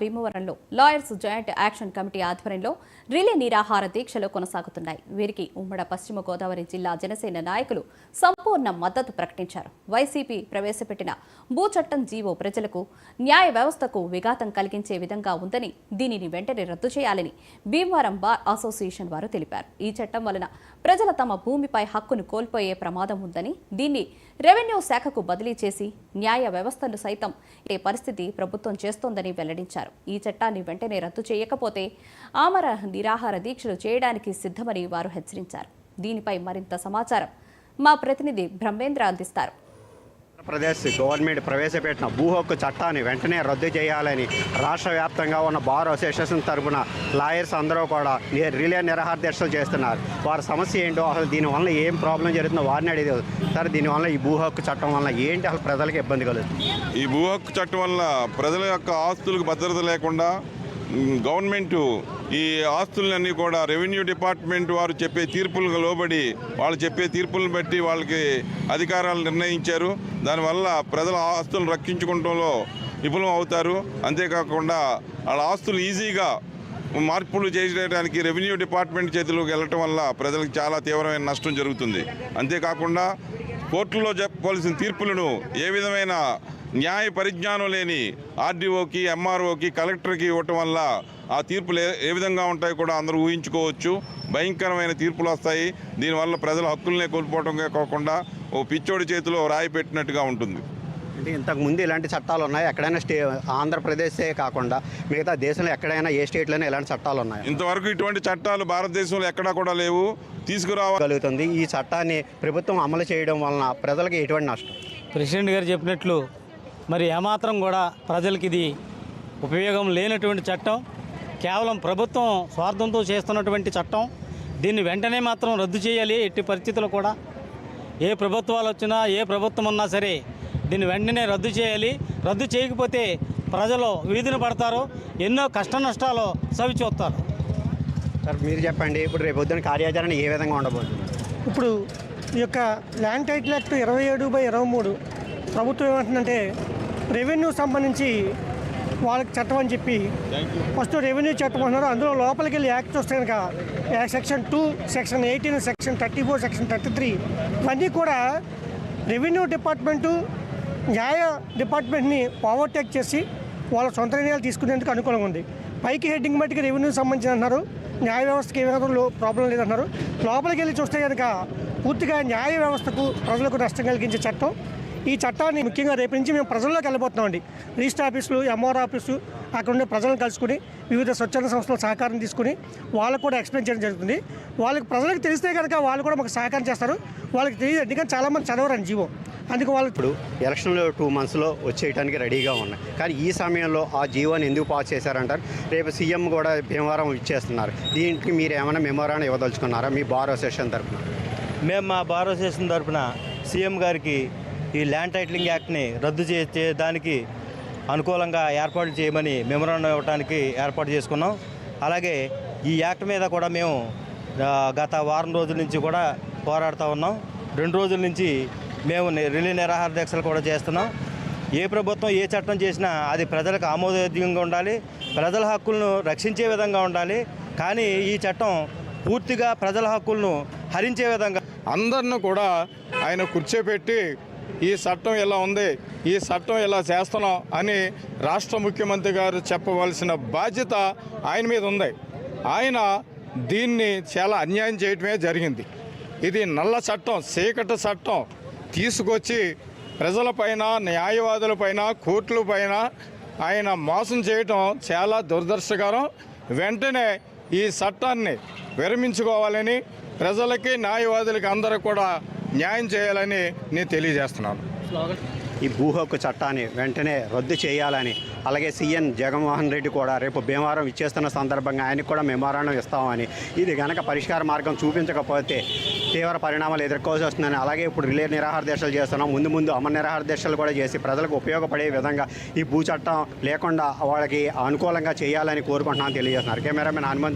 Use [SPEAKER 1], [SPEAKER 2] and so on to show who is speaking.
[SPEAKER 1] భీమవరంలో lawyers joint action committee ఆధ్వర్యంలో relay నిరాహార దీక్షలు కొనసాగుతున్నాయి. వీరికి ఉమ్మడి పశ్చిమ గోదావరి జిల్లా జనసేన నాయకులు సంపూర్ణ మద్దతు ప్రకటించారు. వైసీపీ ప్రవేశపెట్టిన భూ చట్టం జీవో ప్రజలకు న్యాయ వ్యవస్థకు విఘాతం కలిగించే విధంగా ఉందని, దీనిని వెంటనే రద్దు చేయాలని భీమవరం బార్ అసోసియేషన్ వారు తెలిపారు. ఈ చట్టం వలన ప్రజలు తమ భూమిపై హక్కును కోల్పోయే ప్రమాదం ఉందని, దీన్ని రెవెన్యూ శాఖకు బదిలీ చేసి న్యాయ వ్యవస్థను సైతం ఏ పరిస్థితి ప్రభుత్వం చేస్తోందని వెల్లడించారు. ఈ చట్టాన్ని వెంటనే రద్దు చేయకపోతే ఆమర నిరాహార దీక్షలు చేయడానికి సిద్ధమని వారు హెచ్చరించారు. దీనిపై మరింత సమాచారం మా ప్రతినిధి బ్రహ్మేంద్ర అందిస్తారు.
[SPEAKER 2] ఆంధ్రప్రదేశ్ గవర్నమెంట్ ప్రవేశపెట్టిన భూ హక్కు చట్టాన్ని వెంటనే రద్దు చేయాలని రాష్ట్ర వ్యాప్తంగా ఉన్న బార్ అసోసియేషన్ తరఫున లాయర్స్ అందరూ కూడా రిలే నిరాహార దీక్షలు చేస్తున్నారు. వారి సమస్య ఏంటో, అసలు దీనివల్ల ఏం ప్రాబ్లం జరుగుతుందో వారిని అడిగేది. సార్, దీనివల్ల ఈ భూ హక్కు చట్టం వల్ల ఏంటి అసలు ప్రజలకు ఇబ్బంది కలుగుతుంది?
[SPEAKER 3] ఈ భూ హక్కు చట్టం వల్ల ప్రజల యొక్క ఆస్తులకు భద్రత లేకుండా గవర్నమెంట్ ఈ ఆస్తులన్నీ కూడా రెవెన్యూ డిపార్ట్మెంట్ వారు చెప్పే తీర్పులకు లోబడి వాళ్ళు చెప్పే తీర్పులను బట్టి వాళ్ళకి అధికారాలు నిర్ణయించారు. దానివల్ల ప్రజల ఆస్తులను రక్షించుకోవడంలో విఫలం అవుతారు. అంతేకాకుండా వాళ్ళ ఆస్తులు ఈజీగా మార్పులు చేయడానికి రెవెన్యూ డిపార్ట్మెంట్ చేతిలోకి వెళ్ళటం వల్ల ప్రజలకు చాలా తీవ్రమైన నష్టం జరుగుతుంది. అంతేకాకుండా కోర్టులో చెప్పవలసిన తీర్పులను ఏ విధమైన న్యాయ పరిజ్ఞానం లేని ఆర్డీఓకి, ఎంఆర్ఓకి, కలెక్టర్కి ఇవ్వటం వల్ల ఆ తీర్పులు ఏ విధంగా ఉంటాయో కూడా అందరూ ఊహించుకోవచ్చు. భయంకరమైన తీర్పులు వస్తాయి. దీనివల్ల ప్రజల హక్కులనే కోల్పోవటమే కాకుండా ఓ పిచ్చోడి చేతిలో రాయి పెట్టినట్టుగా ఉంటుంది.
[SPEAKER 2] అంటే ఇంతకుముందు ఇలాంటి చట్టాలు ఉన్నాయి? ఎక్కడైనా ఆంధ్రప్రదేశే కాకుండా మిగతా దేశంలో ఎక్కడైనా ఏ స్టేట్లోనే ఇలాంటి చట్టాలు ఉన్నాయి?
[SPEAKER 3] ఇంతవరకు ఇటువంటి చట్టాలు భారతదేశంలో ఎక్కడా కూడా లేవు. తీసుకురాగలుగుతుంది.
[SPEAKER 2] ఈ చట్టాన్ని ప్రభుత్వం అమలు చేయడం వలన ప్రజలకు ఎటువంటి నష్టం?
[SPEAKER 4] ప్రెసిడెంట్ గారు చెప్పినట్లు మరి ఏమాత్రం కూడా ప్రజలకి ఇది ఉపయోగం లేనటువంటి చట్టం, కేవలం ప్రభుత్వం స్వార్థంతో చేస్తున్నటువంటి చట్టం. దీన్ని వెంటనే మాత్రం రద్దు చేయాలి. ఎట్టి పరిస్థితుల్లో కూడా ఏ ప్రభుత్వాలు వచ్చినా, ఏ ప్రభుత్వం ఉన్నా సరే దీన్ని వెంటనే రద్దు చేయాలి. రద్దు చేయకపోతే ప్రజలు వీధిన పడతారు, ఎన్నో కష్ట నష్టాలు సవి చూస్తారు.
[SPEAKER 2] సార్, మీరు చెప్పండి, ఇప్పుడు రేపు పొద్దున కార్యాచరణ ఏ విధంగా ఉండబోతుంది?
[SPEAKER 5] ఇప్పుడు ఈ యొక్క ల్యాండ్ టైటిల్ యాక్ట్ 27/23 ప్రభుత్వం ఏమంటుందంటే రెవెన్యూ సంబంధించి వాళ్ళకి చట్టం అని చెప్పి ఫస్ట్ రెవెన్యూ చట్టం అన్నారు. అందులో లోపలికి వెళ్ళి యాక్ట్ వస్తే కనుక సెక్షన్ 2, సెక్షన్ 18, సెక్షన్ 34, సెక్షన్ 33 ఇవన్నీ కూడా రెవెన్యూ డిపార్ట్మెంటు న్యాయ డిపార్ట్మెంట్ని ఓవర్టేక్ చేసి వాళ్ళ సొంత నిర్ణయాలు తీసుకునేందుకు అనుకూలంగా ఉంది. పైకి హెడ్డింగ్ మట్టికి రెవెన్యూ సంబంధించి అంటున్నారు, న్యాయ వ్యవస్థకి ఏ విధంగా ప్రాబ్లం లేదంటున్నారు. లోపలికి వెళ్ళి చూస్తే కనుక పూర్తిగా న్యాయ వ్యవస్థకు ప్రజలకు నష్టం కలిగించే చట్టం. ఈ చట్టాన్ని ముఖ్యంగా రేపు నుంచి మేము ప్రజల్లోకి వెళ్ళబోతున్నామండి. రిజిస్టర్ ఆఫీసులు, ఎంఆర్ ఆఫీసు, అక్కడ ఉండే ప్రజలను కలుసుకుని వివిధ స్వచ్ఛంద సంస్థల సహకారం తీసుకుని వాళ్ళకు కూడా ఎక్స్ప్లెయిన్ చేయడం జరుగుతుంది. వాళ్ళకి ప్రజలకు తెలిస్తే కనుక వాళ్ళు కూడా మాకు సహకారం చేస్తారు. వాళ్ళకి తెలియదు, ఎందుకంటే చాలామంది చదవరండి జీవో. అందుకు వాళ్ళు
[SPEAKER 2] ఇప్పుడు ఎలక్షన్లో 2 monthsలో వచ్చేయడానికి రెడీగా ఉన్నాయి. కానీ ఈ సమయంలో ఆ జీవోని ఎందుకు పాస్ చేశారంటారు? రేపు సీఎం కూడా భీమవరం ఇచ్చేస్తున్నారు. దీనికి మీరు ఏమైనా మెమోరాన్ని ఇవ్వదలుచుకున్నారా మీ బార్ అసోసియేషన్ తరఫున?
[SPEAKER 6] మేము మా బార్ అసోసియేషన్ తరఫున సీఎం గారికి ఈ ల్యాండ్ టైటిలింగ్ యాక్ట్ని రద్దు దానికి అనుకూలంగా ఏర్పాటు చేయమని మెమోరాండం ఇవ్వడానికి ఏర్పాటు చేసుకున్నాం. అలాగే ఈ యాక్ట్ మీద కూడా మేము గత వారం రోజుల నుంచి కూడా పోరాడుతూ ఉన్నాం. 2 రోజుల నుంచి మేము రిలే నిరాహార దీక్షలు కూడా చేస్తున్నాం. ఏ ప్రభుత్వం ఏ చట్టం చేసినా అది ప్రజలకు ఆమోదయోగ్యంగా ఉండాలి, ప్రజల హక్కులను రక్షించే విధంగా ఉండాలి. కానీ ఈ చట్టం పూర్తిగా ప్రజల హక్కులను హరించే విధంగా
[SPEAKER 7] అందరిని కూడా ఆయన కూర్చోపెట్టి ఈ చట్టం ఎలా ఉంది, ఈ చట్టం ఎలా చేస్తున్నాం అని రాష్ట్ర ముఖ్యమంత్రి గారు చెప్పవలసిన బాధ్యత ఆయన మీద ఉంది. ఆయన దీన్ని చాలా అన్యాయం చేయటమే జరిగింది. ఇది నల్ల చట్టం, చీకటి చట్టం తీసుకొచ్చి ప్రజలపైన, న్యాయవాదులపైన, కోర్టులపైన ఆయన మోసం చేయటం చాలా దురదృష్టకరం. వెంటనే ఈ చట్టాన్ని విరమించుకోవాలని, ప్రజలకి, న్యాయవాదులకి అందరూ కూడా న్యాయం చేయాలని నేను తెలియజేస్తున్నాను.
[SPEAKER 2] ఈ భూ హక్కు చట్టాన్ని వెంటనే రద్దు చేయాలని, అలాగే సీఎం జగన్మోహన్ రెడ్డి కూడా రేపు భీమవరం ఇచ్చేస్తున్న సందర్భంగా ఆయనకు కూడా మెమోరాండం ఇస్తామని, ఇది కనుక పరిష్కార మార్గం చూపించకపోతే తీవ్ర పరిణామాలు ఎదుర్కోవాల్సి వస్తుందని, అలాగే ఇప్పుడు రిలే నిరాహార దీక్షలు చేస్తున్నాం, ముందు అమర నిరాహార దీక్షలు కూడా చేసి ప్రజలకు ఉపయోగపడే విధంగా ఈ భూ చట్టం లేకుండా వాళ్ళకి అనుకూలంగా చేయాలని కోరుకుంటున్నాను తెలియజేస్తున్నారు. కెమెరామెన్ హనుమంత్.